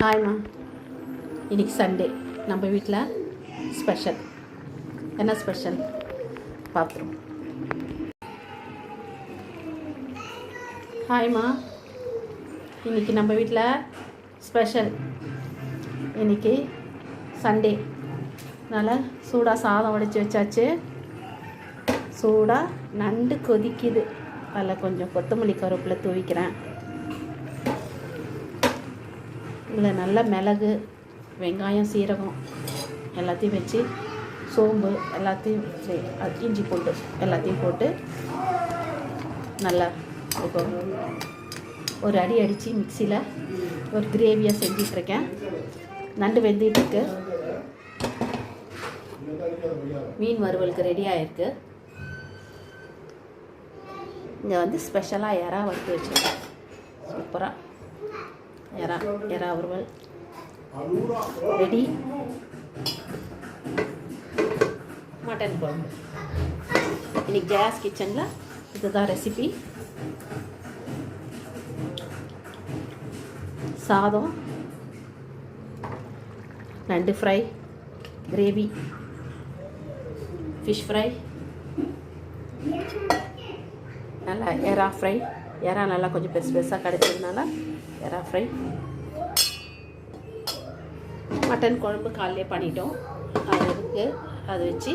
ஹாய்மா. இன்றைக்கி சண்டே, நம்ம வீட்டில் ஸ்பெஷல். என்ன ஸ்பெஷல் பார்த்துருவோம். ஹாய்மா. இன்றைக்கி நம்ம வீட்டில் ஸ்பெஷல். இன்றைக்கி சண்டே, அதனால் சூடாக சாதம் உடைச்சி வச்சாச்சு. சூடாக நண்டு கொதிக்குது. அதில் கொஞ்சம் கொத்தமல்லி கருவேப்பிலை தூவிக்கிறேன். இதில் நல்ல மிளகு, வெங்காயம், சீரகம் எல்லாத்தையும் வச்சு, சோம்பு எல்லாத்தையும் இஞ்சி போட்டு எல்லாத்தையும் போட்டு நல்லா இப்போ ஒரு அடி அடித்து மிக்சியில் ஒரு கிரேவியாக செஞ்சிட்ருக்கேன். நண்டு வெந்துட்டுருக்கு. மீன் வறுவலுக்கு ரெடி ஆகிருக்கு. இங்கே வந்து ஸ்பெஷலாக எறா வறுத்து வச்சுருக்கேன். சூப்பராக எறா வறுவல் ரெடி. மட்டன் குழம்பு இன்றைக்கி ஜெயாஸ் கிச்சனில் இதுதான் ரெசிபி. சாதம், நண்டு ஃப்ரை, கிரேவி, ஃபிஷ் ஃப்ரை, நல்லா எறா ஃப்ரை. எறா நல்லா கொஞ்சம் பெருசு பெருசாக கிடைச்சதுனால எறா ஃப்ரை. மட்டன் குழம்பு காலையிலே பண்ணிட்டோம். அது இருக்குது. அதை வச்சு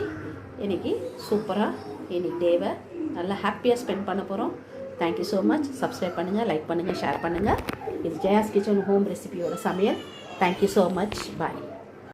இன்றைக்கி சூப்பராக இன்றைக்கி டேவை நல்லா ஹாப்பியாக ஸ்பெண்ட் பண்ண போகிறோம். Thank you so much. சப்ஸ்கிரைப் பண்ணுங்கள், லைக் பண்ணுங்கள், ஷேர் பண்ணுங்கள். இது ஜெயாஸ் கிச்சன் ஹோம் ரெசிபியோட சமையல். Thank you so much. பாய்.